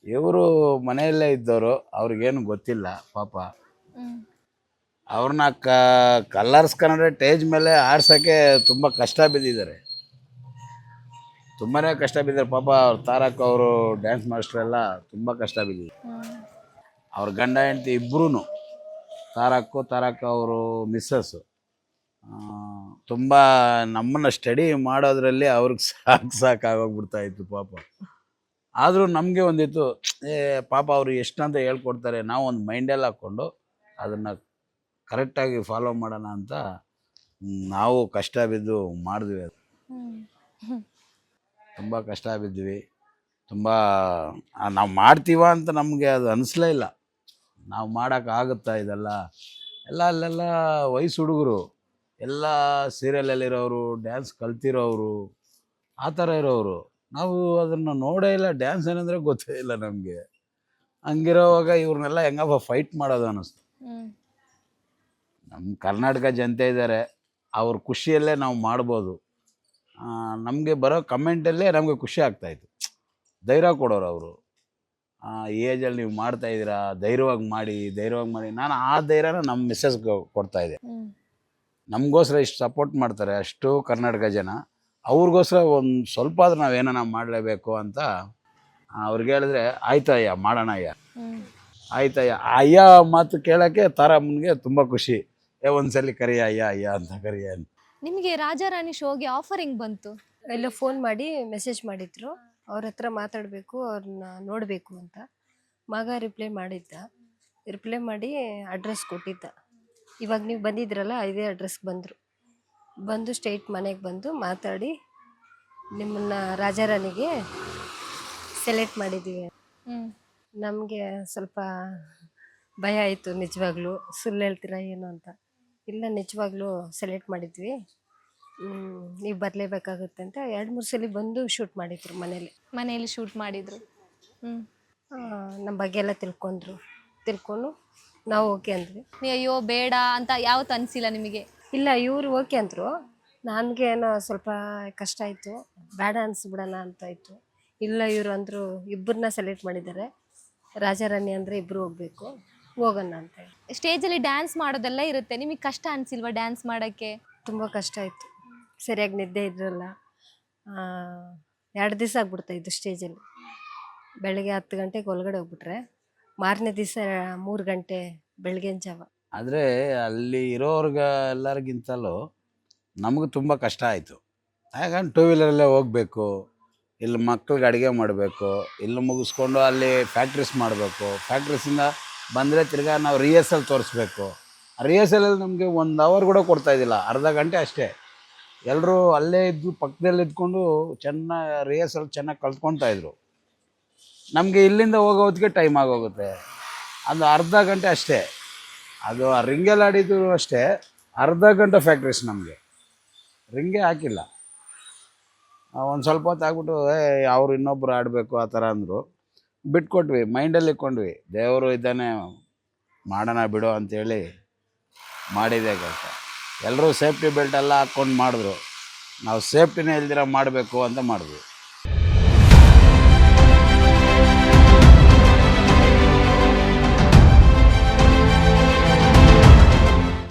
ಇವರು ಮನೆಯಲ್ಲೇ ಇದ್ದವರು, ಅವ್ರಿಗೇನು ಗೊತ್ತಿಲ್ಲ ಪಾಪ. ಅವ್ರನ್ನ ಕಲರ್ಸ್ ಕನ್ನಡ ಸ್ಟೇಜ್ ಮೇಲೆ ಆಡ್ಸೋಕ್ಕೆ ತುಂಬ ಕಷ್ಟ ಬಿದ್ದಿದ್ದಾರೆ, ತುಂಬಾ ಕಷ್ಟ ಬಿದ್ದಿದ್ದಾರೆ ಪಾಪ. ಅವ್ರು ತಾರಕ್ ಅವರು ಡ್ಯಾನ್ಸ್ ಮಾಸ್ಟ್ರೆಲ್ಲ ತುಂಬ ಕಷ್ಟ ಬಿದ್ದಿದ್ದಾರೆ. ಅವ್ರ ಗಂಡ ಹೆಂಡತಿ ಇಬ್ಬರೂ, ತಾರಕ್ ಅವರು ಮಿಸ್ಸಸ್ಸು, ತುಂಬ ನಮ್ಮನ್ನು ಸ್ಟಡಿ ಮಾಡೋದ್ರಲ್ಲಿ ಅವ್ರಿಗೆ ಸಾಕಾಗೋಗ್ಬಿಡ್ತಾಯಿತ್ತು ಪಾಪ. ಆದರೂ ನಮಗೆ ಒಂದಿತ್ತು, ಪಾಪ ಅವರು ಎಷ್ಟು ಅಂತ ಹೇಳ್ಕೊಡ್ತಾರೆ, ನಾವು ಒಂದು ಮೈಂಡಲ್ಲಿ ಹಾಕ್ಕೊಂಡು ಅದನ್ನು ಕರೆಕ್ಟಾಗಿ ಫಾಲೋ ಮಾಡೋಣ ಅಂತ ನಾವು ಕಷ್ಟ ಬಿದ್ದು ಮಾಡಿದ್ವಿ. ಅದು ತುಂಬ ಕಷ್ಟ ಬಿದ್ವಿ. ತುಂಬ ನಾವು ಮಾಡ್ತೀವ ಅಂತ ನಮಗೆ ಅದು ಅನಿಸ್ಲೇ ಇಲ್ಲ. ನಾವು ಮಾಡೋಕ್ಕಾಗುತ್ತಾ ಇದೆಲ್ಲ? ಅಲ್ಲೆಲ್ಲ ವಯಸ್ಸು ಹುಡುಗರು, ಎಲ್ಲ ಸೀರಿಯಲಲ್ಲಿರೋರು, ಡ್ಯಾನ್ಸ್ ಕಲ್ತಿರೋರು, ಆ ಥರ ಇರೋರು. ನಾವು ಅದನ್ನು ನೋಡೇ ಇಲ್ಲ, ಡ್ಯಾನ್ಸ್ ಏನಂದರೆ ಗೊತ್ತೇ ಇಲ್ಲ ನಮಗೆ. ಹಂಗಿರೋವಾಗ ಇವ್ರನ್ನೆಲ್ಲ ಹೆಂಗಪ್ಪ ಫೈಟ್ ಮಾಡೋದು ಅನ್ನಿಸ್ತು. ನಮ್ಮ ಕರ್ನಾಟಕ ಜನತೆ ಇದ್ದಾರೆ, ಅವ್ರ ಖುಷಿಯಲ್ಲೇ ನಾವು ಮಾಡ್ಬೋದು. ನಮಗೆ ಬರೋ ಕಮೆಂಟಲ್ಲೇ ನಮಗೆ ಖುಷಿ ಆಗ್ತಾಯಿತ್ತು, ಧೈರ್ಯ ಕೊಡೋರು ಅವರು. ಈ ಏಜಲ್ಲಿ ನೀವು ಮಾಡ್ತಾಯಿದ್ದೀರಾ, ಧೈರ್ಯವಾಗಿ ಮಾಡಿ. ನಾನು ಆ ಧೈರ್ಯನ ನಮ್ಮ ಮಿಸ್ಸಸ್ಗೆ ಕೊಡ್ತಾಯಿದ್ದೆ. ನಮಗೋಸ್ಕರ ಇಷ್ಟು ಸಪೋರ್ಟ್ ಮಾಡ್ತಾರೆ ಅಷ್ಟು ಕರ್ನಾಟಕ ಜನ, ಅವ್ರಿಗೋಸ್ಕರ ಒಂದು ಸ್ವಲ್ಪ ಆದ್ರೂ ನಾವೇನ ಮಾಡಲೇಬೇಕು ಅಂತ ಅವ್ರಿಗೆ ಹೇಳಿದ್ರೆ, ಆಯ್ತಯ್ಯ ಮಾಡೋಣ ಅಯ್ಯ, ಆಯ್ತಯ್ಯ ಅಯ್ಯ ಮಾತು ಕೇಳೋಕ್ಕೆ ತಾರಮ್ಮನಿಗೆ ತುಂಬ ಖುಷಿ. ಒಂದ್ಸಲಿ ಕರಿಯ ಅಯ್ಯ ಅಂತ ಕರಿಯ. ನಿಮಗೆ ರಾಜಾರಾಣಿ ಶೋಗೆ ಆಫರ್ ಹೆಂಗ್ ಬಂತು? ಎಲ್ಲ ಫೋನ್ ಮಾಡಿ ಮೆಸೇಜ್ ಮಾಡಿದ್ರು, ಅವ್ರ ಹತ್ರ ಮಾತಾಡಬೇಕು, ಅವ್ರನ್ನ ನೋಡಬೇಕು ಅಂತ. ಮಗ ರಿಪ್ಲೈ ಮಾಡಿ ಅಡ್ರೆಸ್ ಕೊಟ್ಟಿದ್ದ. ಇವಾಗ ನೀವು ಬಂದಿದ್ರಲ್ಲ, ಇದೇ ಅಡ್ರೆಸ್ಗೆ ಬಂದು ಸ್ಟ್ರೈಟ್ ಮನೆಗೆ ಬಂದು ಮಾತಾಡಿ ನಿಮ್ಮನ್ನ ರಾಜಾರಾಣಿಗೆ ಸೆಲೆಕ್ಟ್ ಮಾಡಿದ್ದೀವಿ. ನಮಗೆ ಸ್ವಲ್ಪ ಭಯ ಆಯಿತು, ನಿಜವಾಗ್ಲೂ ಸುಳ್ಳು ಹೇಳ್ತೀರಾ ಏನು ಅಂತ. ಇಲ್ಲ, ನಿಜವಾಗ್ಲೂ ಸೆಲೆಕ್ಟ್ ಮಾಡಿದ್ವಿ, ನೀವು ಬರಲೇಬೇಕಾಗುತ್ತೆ ಅಂತ 2-3 ಸಲ ಬಂದು ಶೂಟ್ ಮಾಡಿದ್ರು. ಮನೆಯಲ್ಲಿ ಶೂಟ್ ಮಾಡಿದ್ರು. ನಮ್ಮ ಬಗ್ಗೆ ಎಲ್ಲ ತಿಳ್ಕೊಂಡು ನಾವು ಓಕೆ ಅಂದ್ವಿ. ಅಯ್ಯೋ ಬೇಡ ಅಂತ ಯಾವತ್ತು ಅನಿಸಿಲ್ಲ ನಿಮಗೆ? ಇಲ್ಲ, ಇವರು ಓಕೆ ಅಂದರು. ನನಗೆ ಏನೋ ಸ್ವಲ್ಪ ಕಷ್ಟ ಆಯಿತು, ಬೇಡ ಅನಿಸ್ಬಿಡೋಣ ಅಂತ ಇತ್ತು. ಇಲ್ಲ, ಇವರು ಅಂದರು ಇಬ್ಬರನ್ನ ಸೆಲೆಕ್ಟ್ ಮಾಡಿದ್ದಾರೆ, ರಾಜಾರಾಣಿ ಅಂದರೆ ಇಬ್ಬರು ಹೋಗೋಣ ಅಂತ ಹೇಳಿ. ಸ್ಟೇಜಲ್ಲಿ ಡ್ಯಾನ್ಸ್ ಮಾಡೋದೆಲ್ಲ ಇರುತ್ತೆ, ನಿಮಗೆ ಕಷ್ಟ ಅನಿಸಿಲ್ವಾ ಡ್ಯಾನ್ಸ್ ಮಾಡೋಕ್ಕೆ? ತುಂಬ ಕಷ್ಟ ಆಯಿತು, ಸರಿಯಾಗಿ ನಿದ್ದೆ ಇದ್ರಲ್ಲ. 2 ದಿವಸ ಆಗ್ಬಿಡ್ತಾಯಿದ್ದು ಸ್ಟೇಜಲ್ಲಿ. ಬೆಳಗ್ಗೆ 10 ಗಂಟೆಗೆ ಒಳಗಡೆ ಹೋಗ್ಬಿಟ್ರೆ ಮಾರನೇ ದಿವಸ 3 ಗಂಟೆ ಬೆಳಗಿನ ಜಾವ. ಆದರೆ ಅಲ್ಲಿ ಎಲ್ಲರಿಗಿಂತಲೂ ನಮಗೂ ತುಂಬ ಕಷ್ಟ ಆಯಿತು. ಯಾಕಂದ್ರೆ 2 ವೀಲರಲ್ಲೇ ಹೋಗಬೇಕು, ಇಲ್ಲಿ ಮಕ್ಳಿಗೆ ಅಡುಗೆ ಮಾಡಬೇಕು, ಇಲ್ಲಿ ಮುಗಿಸ್ಕೊಂಡು ಅಲ್ಲಿ ಫ್ಯಾಕ್ಟ್ರೀಸ್ ಮಾಡಬೇಕು, ಫ್ಯಾಕ್ಟ್ರೀಸಿಂದ ಬಂದರೆ ತಿರ್ಗಾ ನಾವು ರಿಹರ್ಸಲ್ ತೋರಿಸ್ಬೇಕು. ರಿಹರ್ಸಲಲ್ಲಿ ನಮಗೆ 1 ಅವರ್ ಕೂಡ ಕೊಡ್ತಾಯಿದ್ದಿಲ್ಲ, ಅರ್ಧ ಗಂಟೆ ಅಷ್ಟೇ. ಎಲ್ಲರೂ ಅಲ್ಲೇ ಇದ್ದು ಪಕ್ಕದಲ್ಲಿ ಇದ್ಕೊಂಡು ರಿಹರ್ಸಲ್ ಚೆನ್ನಾಗಿ ಕಲ್ತ್ಕೊತಾಯಿದ್ರು. ನಮಗೆ ಇಲ್ಲಿಂದ ಹೋಗೋ ಹೊತ್ತಿಗೆ ಟೈಮ್ ಆಗೋಗುತ್ತೆ, ಅದು ಅರ್ಧ ಗಂಟೆ ಅಷ್ಟೇ. ಅದು ಆ ರಿಂಗಲ್ಲಿ ಆಡಿದ್ದು ಅಷ್ಟೇ, ಅರ್ಧ ಗಂಟೆ ಫ್ಯಾಕ್ಟ್ರೀಸ್. ನಮಗೆ ರಿಂಗೇ ಹಾಕಿಲ್ಲ. ಒಂದು ಸ್ವಲ್ಪ ಹೊತ್ತು ಆಗ್ಬಿಟ್ಟು ಅವ್ರು ಇನ್ನೊಬ್ರು ಆಡಬೇಕು ಆ ಥರ ಅಂದರು, ಬಿಟ್ಕೊಟ್ವಿ. ಮೈಂಡಲ್ಲಿ ಇಟ್ಕೊಂಡ್ವಿ, ದೇವರು ಇದ್ದಾನೆ, ಮಾಡೋಣ ಬಿಡು ಅಂಥೇಳಿ ಮಾಡಿದೆ ಕೆಲಸ. ಎಲ್ಲರೂ ಸೇಫ್ಟಿ ಬೆಲ್ಟ್ ಎಲ್ಲ ಹಾಕ್ಕೊಂಡು ಮಾಡಿದ್ರು, ನಾವು ಸೇಫ್ಟಿನೇ ಇಲ್ದಿರ ಮಾಡಬೇಕು ಅಂತ ಮಾಡಿದ್ವಿ.